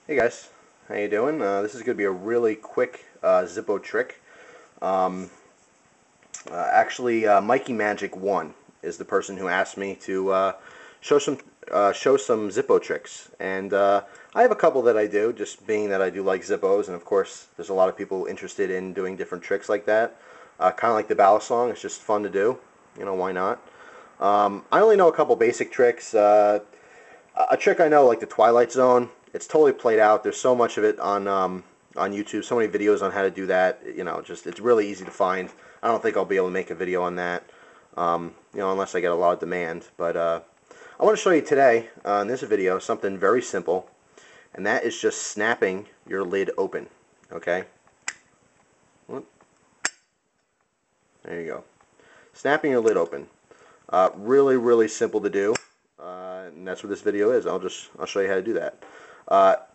Hey guys, how you doing? This is going to be a really quick Zippo trick. Mikey Magic 1 is the person who asked me to show some Zippo tricks, and I have a couple that I do, just being that I do like Zippos, and of course there's a lot of people interested in doing different tricks like that. Kind of like the ballast song, it's just fun to do. You know, why not? I only know a couple basic tricks. A trick I know, like the Twilight Zone. It's totally played out. There's so much of it on YouTube, so many videos on how to do that. You know, just it's really easy to find. I don't think I'll be able to make a video on that, you know, unless I get a lot of demand. But I want to show you today in this video something very simple, and that is just snapping your lid open. Okay. There you go. Snapping your lid open. Really, really simple to do, and that's what this video is. I'll show you how to do that.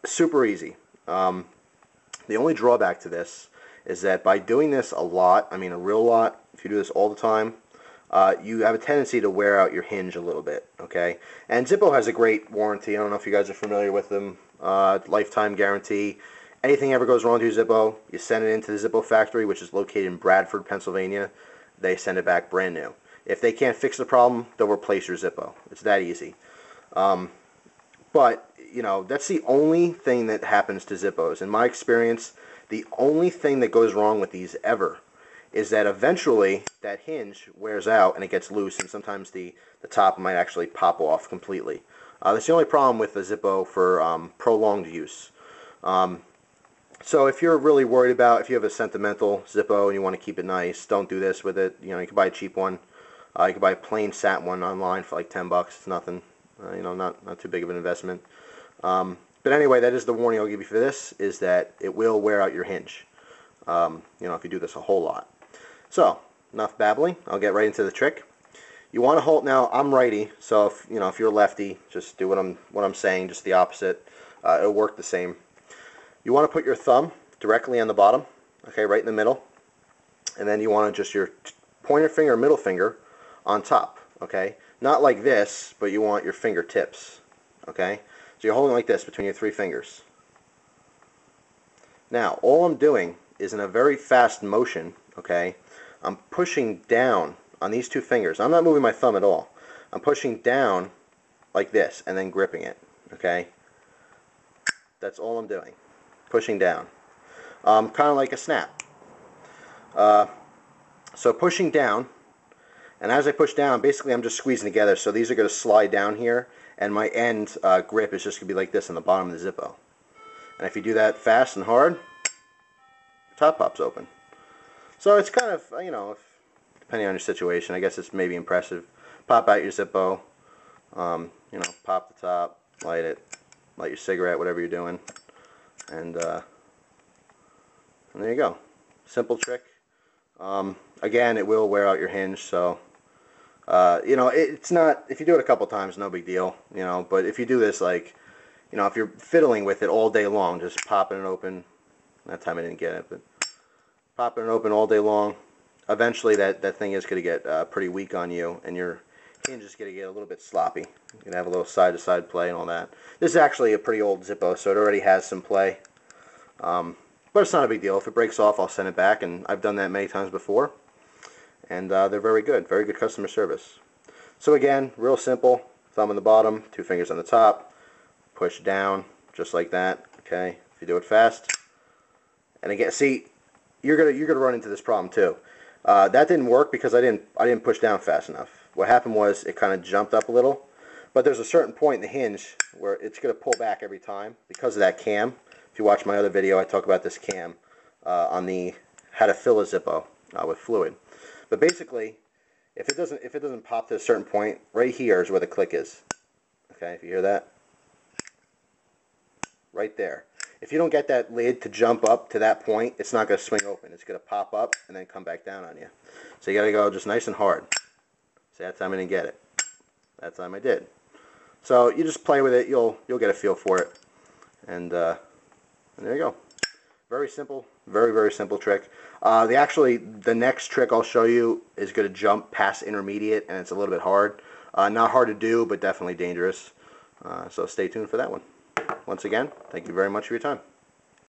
Super easy. The only drawback to this is that by doing this a lot, I mean a real lot, if you do this all the time, you have a tendency to wear out your hinge a little bit, okay? And Zippo has a great warranty. I don't know if you guys are familiar with them. Lifetime guarantee. Anything ever goes wrong to your Zippo, you send it into the Zippo factory, which is located in Bradford, Pennsylvania. They send it back brand new. If they can't fix the problem, they'll replace your Zippo. It's that easy. But you know, that's the only thing that happens to Zippos. In my experience, the only thing that goes wrong with these ever is that eventually that hinge wears out and it gets loose, and sometimes the top might actually pop off completely. That's the only problem with the Zippo for prolonged use. So if you're really worried about, if you have a sentimental Zippo and you want to keep it nice, don't do this with it. You know, you can buy a cheap one. You can buy a plain sat one online for like $10. It's nothing. You know, not too big of an investment. But anyway, that is the warning I'll give you for this, is that it will wear out your hinge, you know, if you do this a whole lot. So, enough babbling. I'll get right into the trick. You want to hold, now I'm righty, so if, you know, if you're lefty, just do what I'm saying, just the opposite. It'll work the same. You want to put your thumb directly on the bottom, okay, right in the middle, and then you want to just your pointer finger, middle finger on top, okay? Not like this, but you want your fingertips, okay? So you're holding like this between your three fingers. Now, all I'm doing is in a very fast motion, okay, I'm pushing down on these two fingers. I'm not moving my thumb at all. I'm pushing down like this and then gripping it, okay? That's all I'm doing. Pushing down. Kind of like a snap. So pushing down, and as I push down, basically I'm just squeezing together. So these are going to slide down here, and my end grip is just going to be like this on the bottom of the Zippo. And if you do that fast and hard, the top pops open. So it's kind of, you know, depending on your situation, I guess it's maybe impressive. Pop out your Zippo, you know, pop the top, light it, light your cigarette, whatever you're doing, and there you go. Simple trick. Again, it will wear out your hinge, so you know, it's not, if you do it a couple times, no big deal, you know, but if you do this, like, you know, if you're fiddling with it all day long, just popping it open, that time I didn't get it, but popping it open all day long, eventually that thing is going to get pretty weak on you, and your hinge is going to get a little bit sloppy. You're going to have a little side-to-side play and all that. This is actually a pretty old Zippo, so it already has some play, but it's not a big deal. If it breaks off, I'll send it back, and I've done that many times before. And they're very good customer service. So again, real simple, thumb on the bottom, two fingers on the top, push down, just like that, okay? If you do it fast. And again, see, you're gonna run into this problem too. That didn't work because I didn't push down fast enough. What happened was it kind of jumped up a little, but there's a certain point in the hinge where it's gonna pull back every time because of that cam. If you watch my other video, I talk about this cam on the how to fill a Zippo with fluid. But basically, if it doesn't pop to a certain point, right here is where the click is. Okay, if you hear that, right there. If you don't get that lid to jump up to that point, it's not going to swing open. It's going to pop up and then come back down on you. So you got to go just nice and hard. See, that time I didn't get it. That time I did. So you just play with it. You'll get a feel for it. And there you go. Very simple, very simple trick. The next trick I'll show you is going to jump past intermediate, and it's a little bit hard. Not hard to do, but definitely dangerous. So stay tuned for that one. Once again, thank you very much for your time.